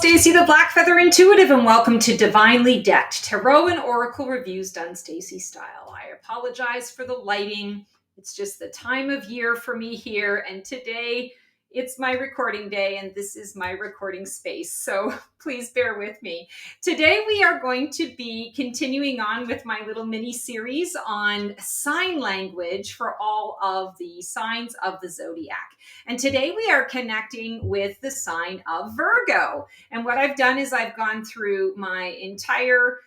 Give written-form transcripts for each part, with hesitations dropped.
Stacey the Black Feather Intuitive, and welcome to Divinely Decked Tarot and Oracle Reviews done Stacey style. I apologize for the lighting. It's just the time of year for me here, and today it's my recording day, and this is my recording space, so please bear with me. Today we are going to be continuing on with my little mini series on sign language for all of the signs of the zodiac. And today we are connecting with the sign of Virgo. And what I've done is I've gone through my entire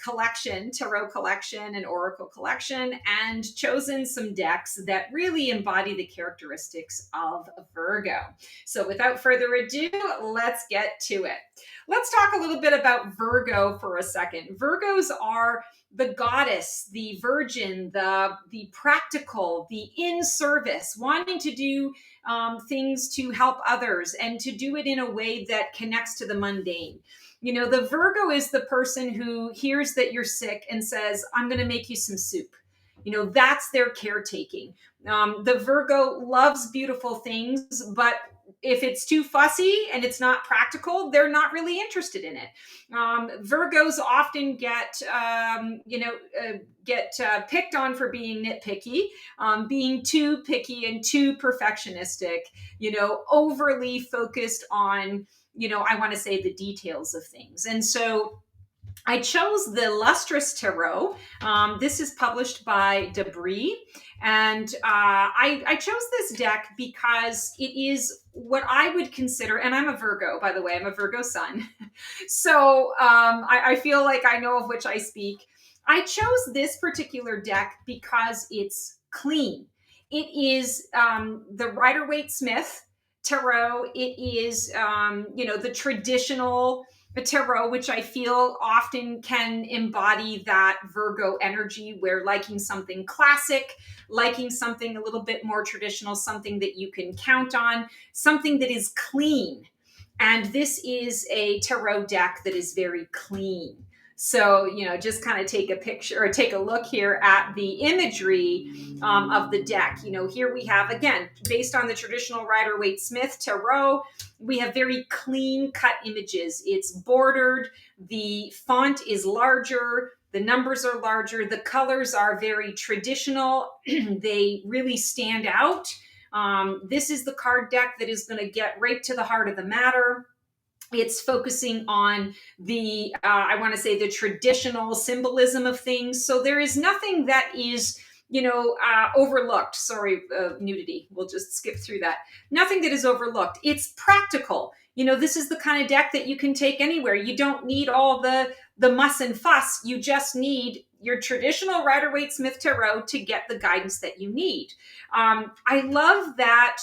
collection, tarot collection and oracle collection, and chosen some decks that really embody the characteristics of Virgo. So without further ado, let's get to it. Let's talk a little bit about Virgo for a second. Virgos are the goddess, the virgin, the practical, the in service, wanting to do things to help others and to do it in a way that connects to the mundane. You know, the Virgo is the person who hears that you're sick and says, I'm going to make you some soup. You know, that's their caretaking. The Virgo loves beautiful things, but if it's too fussy and it's not practical, they're not really interested in it. Virgos often get picked on for being nitpicky, being too picky and too perfectionistic, you know, overly focused on, you know, I want to say the details of things. And so I chose the Lustrous Tarot. This is published by Debris. And I chose this deck because it is what I would consider, and I'm a Virgo, by the way, I'm a Virgo sun. So I feel like I know of which I speak. I chose this particular deck because it's clean. It is the Rider-Waite-Smith Tarot. It is, the traditional tarot, which I feel often can embody that Virgo energy where liking something classic, liking something a little bit more traditional, something that you can count on, something that is clean. And this is a tarot deck that is very clean. So, you know, just kind of take a picture or take a look here at the imagery of the deck. You know, here we have, again, based on the traditional Rider-Waite-Smith Tarot, we have very clean cut images. It's bordered, the font is larger, the numbers are larger, the colors are very traditional. They really stand out. This is the card deck that is going to get right to the heart of the matter. It's focusing on the, the traditional symbolism of things. So there is nothing that is, overlooked. Sorry, nudity. We'll just skip through that. Nothing that is overlooked. It's practical. You know, this is the kind of deck that you can take anywhere. You don't need all the muss and fuss. You just need your traditional Rider-Waite-Smith Tarot to get the guidance that you need. I love that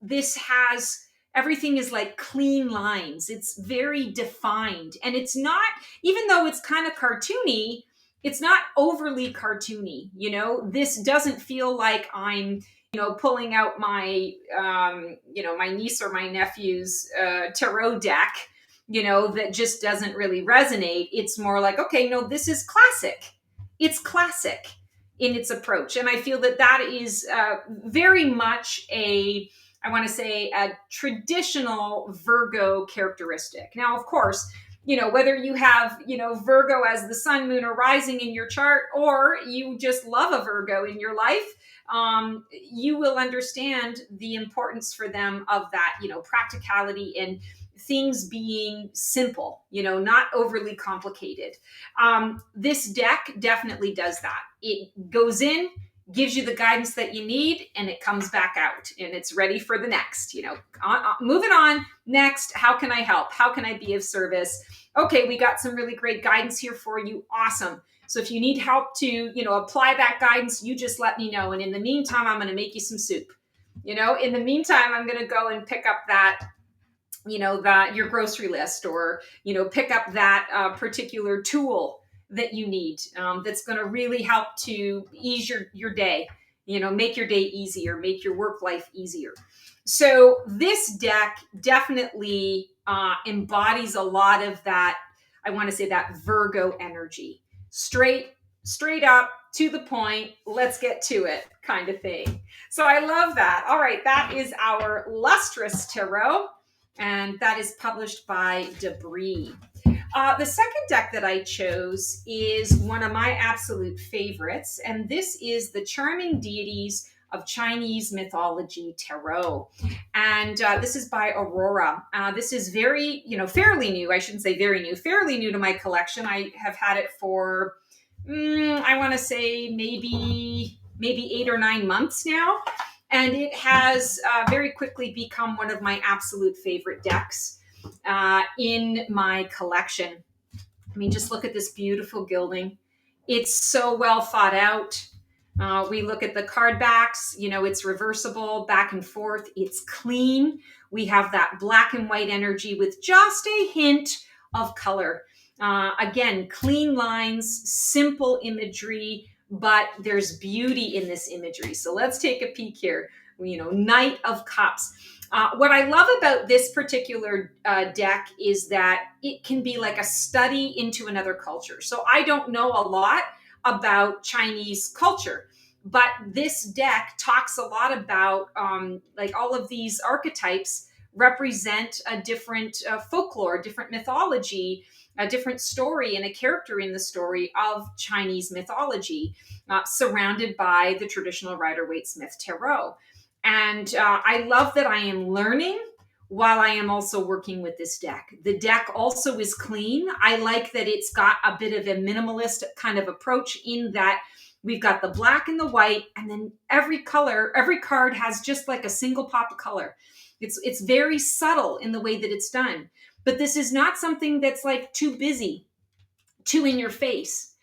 this has... everything is like clean lines. It's very defined. And it's not, even though it's kind of cartoony, it's not overly cartoony. You know, this doesn't feel like I'm, pulling out my, my niece or my nephew's tarot deck, that just doesn't really resonate. It's more like, okay, no, this is classic. It's classic in its approach. And I feel that is very much a traditional Virgo characteristic. Now, of course, whether you have, Virgo as the sun, moon, or rising in your chart, or you just love a Virgo in your life, you will understand the importance for them of that, practicality and things being simple, not overly complicated. This deck definitely does that. It goes in, gives you the guidance that you need, and it comes back out and it's ready for the next, moving on. Next, how can I help? How can I be of service? Okay, we got some really great guidance here for you. Awesome. So if you need help to, apply that guidance, you just let me know. And in the meantime, I'm going to make you some soup. In the meantime, I'm going to go and pick up that, your grocery list, or, pick up that particular tool that you need, that's going to really help to ease your day, make your day easier, make your work life easier. So this deck definitely embodies a lot of that, that Virgo energy. Straight up, to the point, let's get to it kind of thing. So I love that. All right, that is our Lustrous Tarot. and that is published by Debris. The second deck that I chose is one of my absolute favorites, and this is the Charming Deities of Chinese Mythology Tarot. And this is by Aurora. This is very, fairly new. I shouldn't say very new, fairly new to my collection. I have had it for, I want to say maybe 8 or 9 months now. And it has very quickly become one of my absolute favorite decks in my collection. I mean, just look at this beautiful gilding. It's so well thought out. We look at the card backs, it's reversible back and forth. It's clean. We have that black and white energy with just a hint of color. Again, clean lines, simple imagery, but there's beauty in this imagery. So let's take a peek here. Knight of Cups. What I love about this particular deck is that it can be like a study into another culture. So I don't know a lot about Chinese culture, but this deck talks a lot about like all of these archetypes represent a different folklore, different mythology, a different story and a character in the story of Chinese mythology, surrounded by the traditional Rider-Waite-Smith tarot. And I love that I am learning while I am also working with this deck. The deck also is clean. I like that it's got a bit of a minimalist kind of approach in that we've got the black and the white, and then every card has just like a single pop of color. It's very subtle in the way that it's done. But this is not something that's like too busy, too in your face.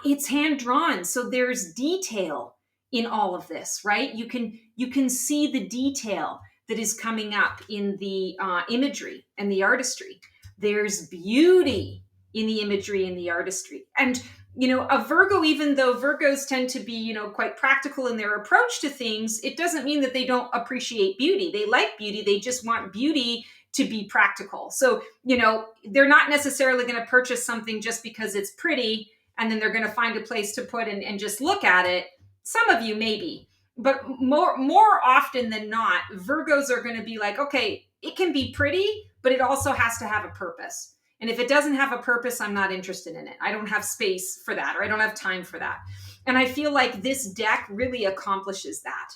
It's hand drawn, so there's detail in all of this, right? You can see the detail that is coming up in the imagery and the artistry. There's beauty in the imagery and the artistry. And a Virgo, even though Virgos tend to be, quite practical in their approach to things, it doesn't mean that they don't appreciate beauty. They like beauty. They just want beauty to be practical. So, they're not necessarily going to purchase something just because it's pretty, and then they're going to find a place to put and just look at it. Some of you maybe, but more often than not, Virgos are going to be like, okay, it can be pretty, but it also has to have a purpose. And if it doesn't have a purpose, I'm not interested in it. I don't have space for that, or I don't have time for that. And I feel like this deck really accomplishes that.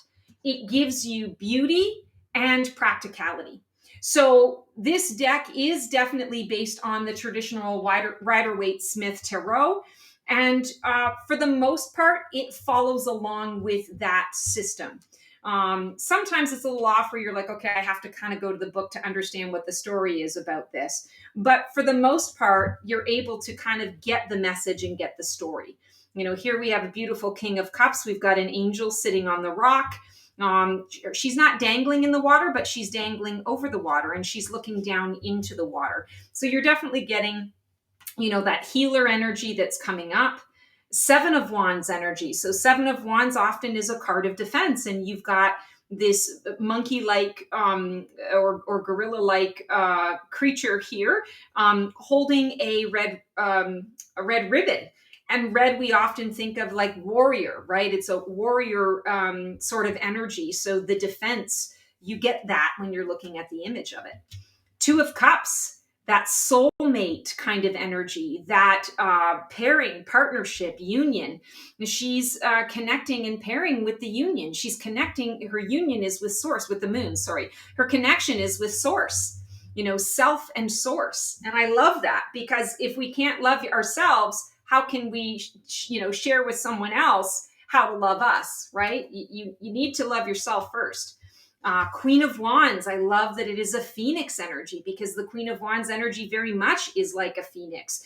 It gives you beauty and practicality. So this deck is definitely based on the traditional Rider-Waite-Smith tarot. And for the most part, it follows along with that system. Sometimes it's a little off where you're like, okay, I have to kind of go to the book to understand what the story is about this. But for the most part, you're able to kind of get the message and get the story. Here we have a beautiful King of Cups. We've got an angel sitting on the rock. She's not dangling in the water, but she's dangling over the water, and she's looking down into the water. So you're definitely getting that healer energy that's coming up. 7 of Wands energy. So 7 of Wands often is a card of defense, and you've got this monkey-like or gorilla-like creature here holding a red ribbon. And red, we often think of like warrior, right? It's a warrior sort of energy. So the defense, you get that when you're looking at the image of it. 2 of Cups, that soulmate kind of energy, that pairing, partnership, union. She's connecting and pairing with the union. She's connecting, her union is with source, with the moon, sorry. Her connection is with source, self and source. And I love that, because if we can't love ourselves, how can we, share with someone else how to love us, right? You need to love yourself first. Queen of Wands, I love that it is a phoenix energy, because the Queen of Wands energy very much is like a phoenix,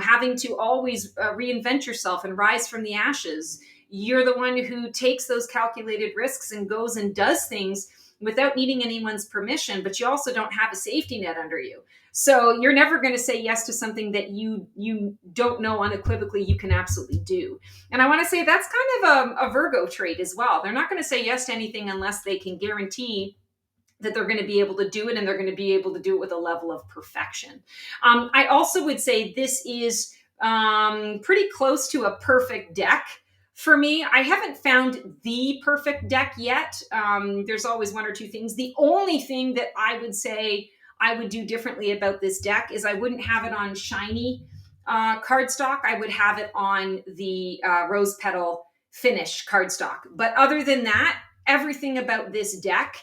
having to always reinvent yourself and rise from the ashes. You're the one who takes those calculated risks and goes and does things without needing anyone's permission, but you also don't have a safety net under you. So you're never going to say yes to something that you don't know unequivocally you can absolutely do. And I want to say that's kind of a Virgo trait as well. They're not going to say yes to anything unless they can guarantee that they're going to be able to do it, and they're going to be able to do it with a level of perfection. I also would say this is pretty close to a perfect deck. For me, I haven't found the perfect deck yet. There's always one or two things. The only thing that I would say I would do differently about this deck is I wouldn't have it on shiny cardstock. I would have it on the rose petal finish cardstock. But other than that, everything about this deck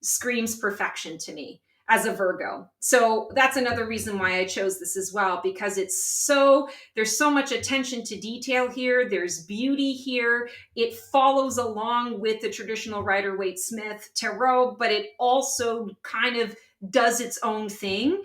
screams perfection to me as a Virgo. So that's another reason why I chose this as well, because there's so much attention to detail here. There's beauty here. It follows along with the traditional Rider-Waite-Smith tarot, but it also kind of does its own thing.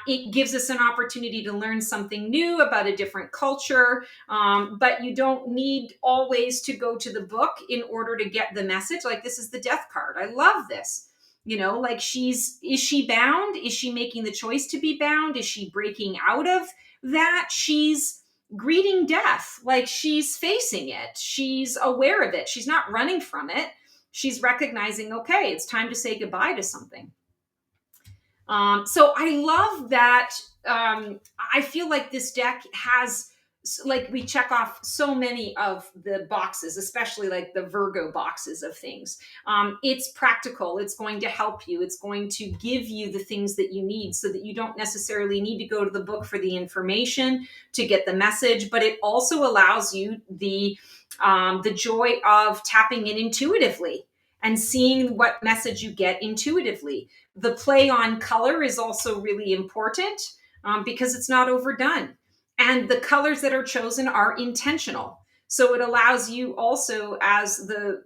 It gives us an opportunity to learn something new about a different culture, but you don't need always to go to the book in order to get the message. Like, this is the death card. I love this. Like, is she bound? Is she making the choice to be bound? Is she breaking out of that? She's greeting death. Like, she's facing it. She's aware of it. She's not running from it. She's recognizing, okay, it's time to say goodbye to something. So I love that. I feel like this deck has, like, we check off so many of the boxes, especially like the Virgo boxes of things. It's practical. It's going to help you. It's going to give you the things that you need so that you don't necessarily need to go to the book for the information to get the message, but it also allows you the joy of tapping in intuitively and seeing what message you get intuitively. The play on color is also really important because it's not overdone. And the colors that are chosen are intentional. So it allows you also, as the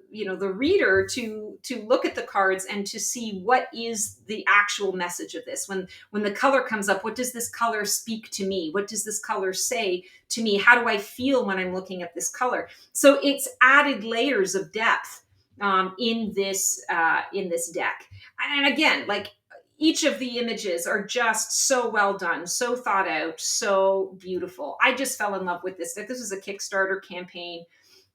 reader, to look at the cards and to see what is the actual message of this. When the color comes up, what does this color speak to me? What does this color say to me? How do I feel when I'm looking at this color? So it's added layers of depth in this deck. And again, like, each of the images are just so well done, so thought out, so beautiful. I just fell in love with this deck. This was a Kickstarter campaign.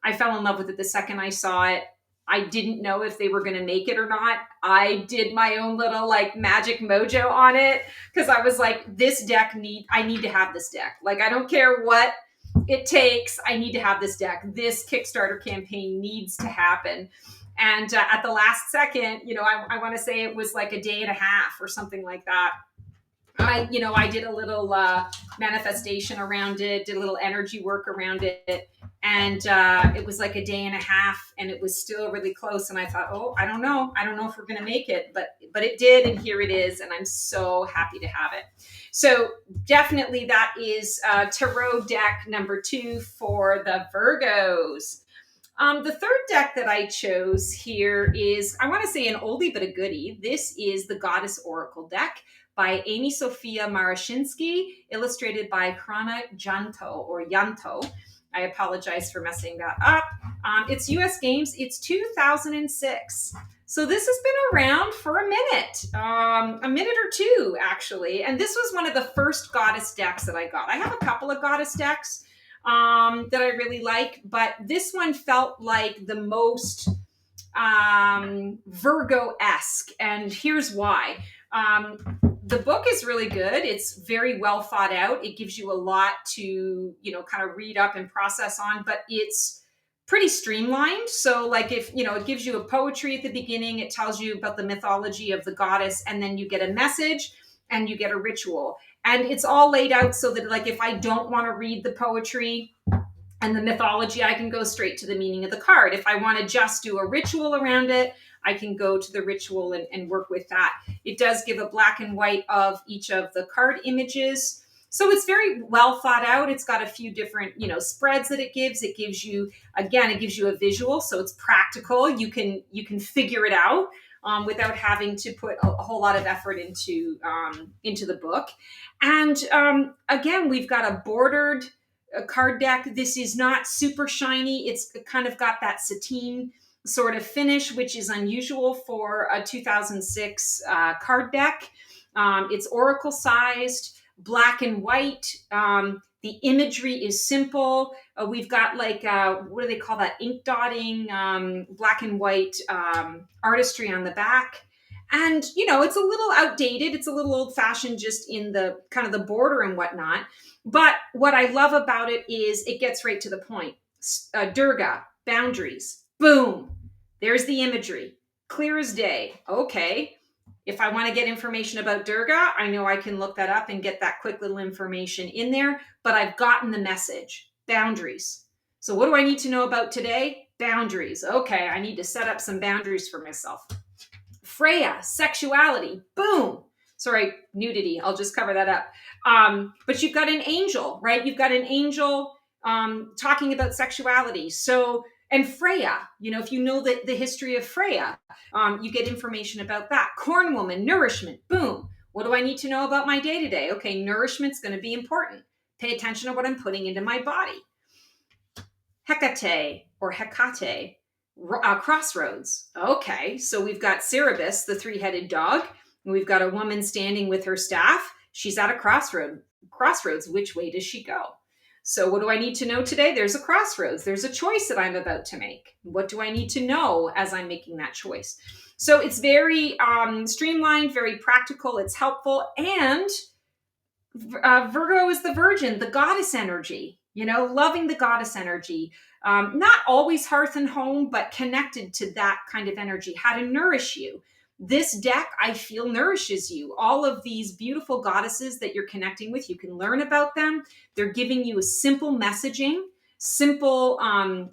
I fell in love with it the second I saw it. I didn't know if they were going to make it or not. I did my own little like magic mojo on it because I was like, I need to have this deck. Like, I don't care what it takes. I need to have this deck. This Kickstarter campaign needs to happen. And at the last second, I want to say it was like a day and a half or something like that. I did a little manifestation around it, did a little energy work around it. And it was like a day and a half and it was still really close. And I thought, oh, I don't know if we're going to make it, but it did. And here it is. And I'm so happy to have it. So definitely that is tarot deck number 2 for the Virgos. The third deck that I chose here is, I want to say, an oldie but a goodie. This is the Goddess Oracle deck by Amy Sophia Marashinsky, illustrated by Krana Yanto. I apologize for messing that up. It's US Games. It's 2006. So this has been around for a minute or two, actually. And this was one of the first Goddess decks that I got. I have a couple of Goddess decks that I really like, but this one felt like the most Virgo-esque, and here's why. The book is really good. It's very well thought out. It gives you a lot to, kind of read up and process on, but it's pretty streamlined. So like, if, it gives you a poetry at the beginning, it tells you about the mythology of the goddess, and then you get a message and you get a ritual. And it's all laid out so that, like, if I don't want to read the poetry and the mythology, I can go straight to the meaning of the card. If I want to just do a ritual around it, I can go to the ritual and work with that. It does give a black and white of each of the card images. So it's very well thought out. It's got a few different, spreads that it gives. It gives you a visual. So it's practical. You can figure it out. Without having to put a whole lot of effort into the book. And again, we've got a bordered card deck. This is not super shiny. It's kind of got that sateen sort of finish, which is unusual for a 2006 card deck. It's oracle sized, black and white. The imagery is simple. We've got like, what do they call that? Ink dotting, black and white artistry on the back. And, it's a little outdated. It's a little old fashioned just in the kind of the border and whatnot. But what I love about it is it gets right to the point. Durga, boundaries, boom. There's the imagery. Clear as day. Okay. If I want to get information about Durga, I know I can look that up and get that quick little information in there, but I've gotten the message. Boundaries. So what do I need to know about today? Boundaries. Okay, I need to set up some boundaries for myself. Freya, sexuality. Boom. Sorry, nudity. I'll just cover that up. But you've got an angel, right? You've got an angel talking about sexuality. So, and Freya, if you know the history of Freya, you get information about that. Corn woman, nourishment. Boom. What do I need to know about my day to day? Okay, nourishment's going to be important. Pay attention to what I'm putting into my body. Hecate or Hecate, crossroads. Okay, so we've got Cerberus, the three-headed dog. And we've got a woman standing with her staff. She's at a crossroads. Which way does she go? So what do I need to know today? There's a crossroads. There's a choice that I'm about to make. What do I need to know as I'm making that choice? So it's very streamlined, very practical. It's helpful. And Virgo is the virgin, the goddess energy, loving the goddess energy. Not always hearth and home, but connected to that kind of energy, how to nourish you. This deck, I feel, nourishes you. All of these beautiful goddesses that you're connecting with, you can learn about them. They're giving you a simple messaging, simple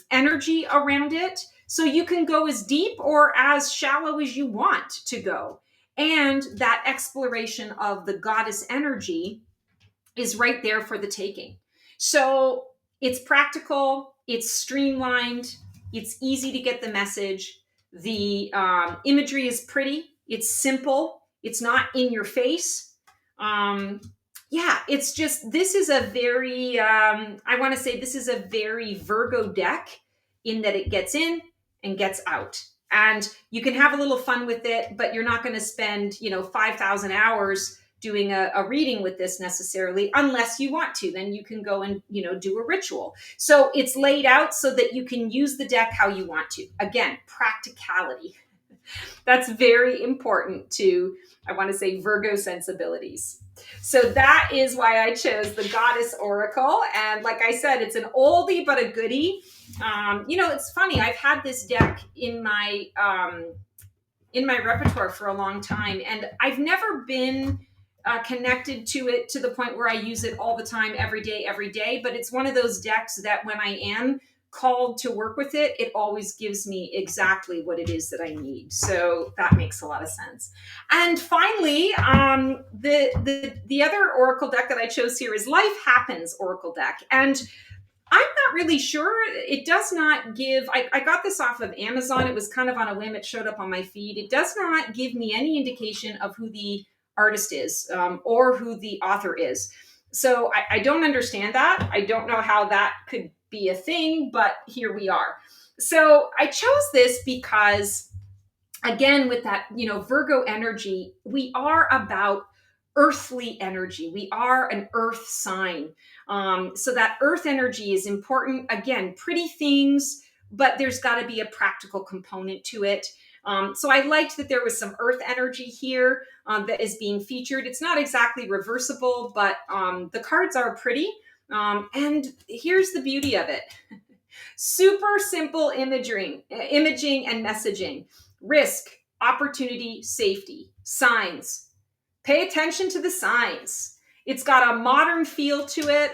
energy around it. So you can go as deep or as shallow as you want to go. And that exploration of the goddess energy is right there for the taking. So it's practical, it's streamlined, it's easy to get the message. The imagery is pretty, it's simple, it's not in your face. It's just, this is a very, I want to say this is a very Virgo deck in that it gets in and gets out. And you can have a little fun with it, but you're not going to spend, 5,000 hours doing a reading with this necessarily, unless you want to. Then you can go and do a ritual. So it's laid out so that you can use the deck how you want to. Again, practicality. That's very important to, I want to say, Virgo sensibilities. So that is why I chose the Goddess Oracle. And like I said, it's an oldie but a goodie. It's funny. I've had this deck in my repertoire for a long time, and I've never been connected to it to the point where I use it all the time, every day. But it's one of those decks that when I am called to work with it, it always gives me exactly what it is that I need. So that makes a lot of sense. And finally, the other Oracle deck that I chose here is Life Happens Oracle deck. And I'm not really sure. It does not give, I got this off of Amazon. It was kind of on a whim. It showed up on my feed. It does not give me any indication of who the artist is or who the author is. So I don't understand that. I don't know how that could be a thing, but here we are. So I chose this because, again, with that, Virgo energy, we are about earthly energy. We are an earth sign. So that earth energy is important. Again, pretty things, but there's got to be a practical component to it. So I liked that there was some earth energy here that is being featured. It's not exactly reversible, but the cards are pretty. And here's the beauty of it. Super simple imaging and messaging. Risk, opportunity, safety, signs. Pay attention to the signs. It's got a modern feel to it.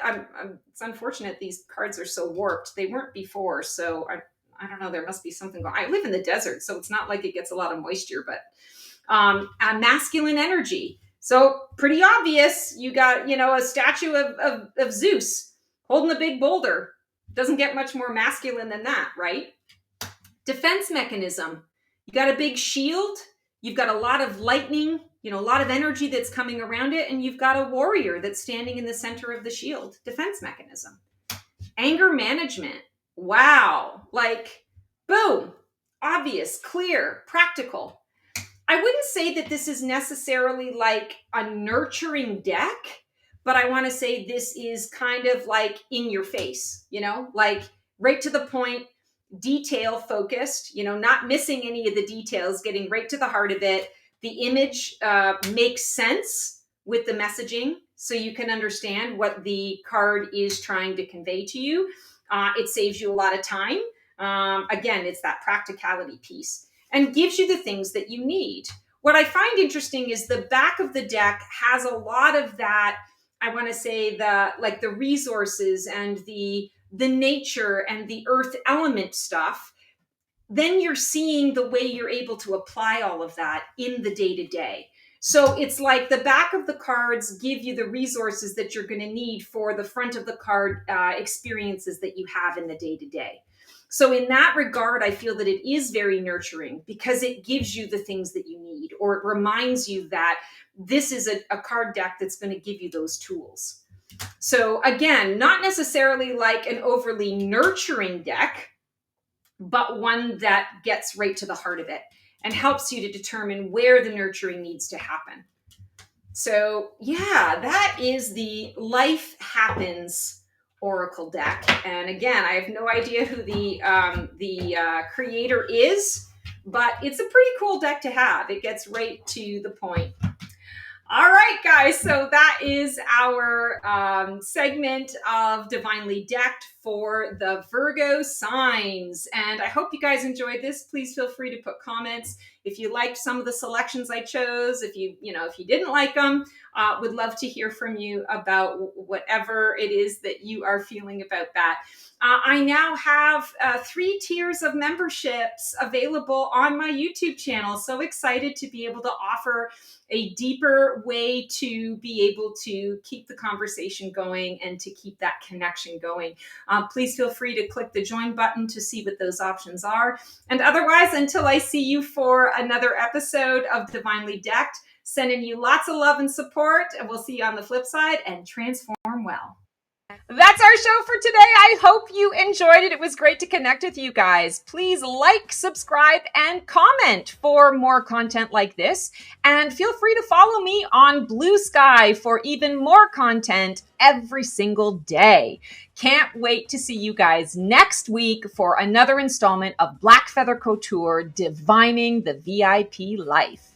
It's unfortunate these cards are so warped. They weren't before, so I don't know. There must be something going on. I live in the desert, so it's not like it gets a lot of moisture, but a masculine energy. So pretty obvious. You got, a statue of Zeus holding a big boulder. Doesn't get much more masculine than that, right? Defense mechanism. You got a big shield. You've got a lot of lightning, a lot of energy that's coming around it. And you've got a warrior that's standing in the center of the shield. Defense mechanism. Anger management. Wow. Like, boom. Obvious, clear, practical. I wouldn't say that this is necessarily like a nurturing deck, but I want to say this is kind of like in your face, like right to the point, detail focused, not missing any of the details, getting right to the heart of it. The image makes sense with the messaging, so you can understand what the card is trying to convey to you. It saves you a lot of time. Again, it's that practicality piece and gives you the things that you need. what I find interesting is the back of the deck has a lot of that, I want to say, the resources and the nature and the earth element stuff. Then you're seeing the way you're able to apply all of that in the day to day. So it's like the back of the cards give you the resources that you're going to need for the front of the card experiences that you have in the day to day. So in that regard, I feel that it is very nurturing because it gives you the things that you need, or it reminds you that this is a card deck that's going to give you those tools. So again, not necessarily like an overly nurturing deck, but one that gets right to the heart of it and helps you to determine where the nurturing needs to happen. So yeah, that is the Life Happens Oracle deck. And again, I have no idea who the creator is, but it's a pretty cool deck to have. It gets right to the point. All right, guys, so that is our segment of Divinely Decked for the Virgo signs. And I hope you guys enjoyed this. Please feel free to put comments if you liked some of the selections I chose. If you didn't like them, would love to hear from you about whatever it is that you are feeling about that. I now have 3 tiers of memberships available on my YouTube channel. So excited to be able to offer a deeper way to be able to keep the conversation going and to keep that connection going. Please feel free to click the join button to see what those options are. And otherwise, until I see you for another episode of Divinely Decked, sending you lots of love and support, and we'll see you on the flip side, and transform well. That's our show for today. I hope you enjoyed it. It was great to connect with you guys. Please like, subscribe, and comment for more content like this. And feel free to follow me on Blue Sky for even more content every single day. Can't wait to see you guys next week for another installment of Black Feather Couture, Divining the VIP Life.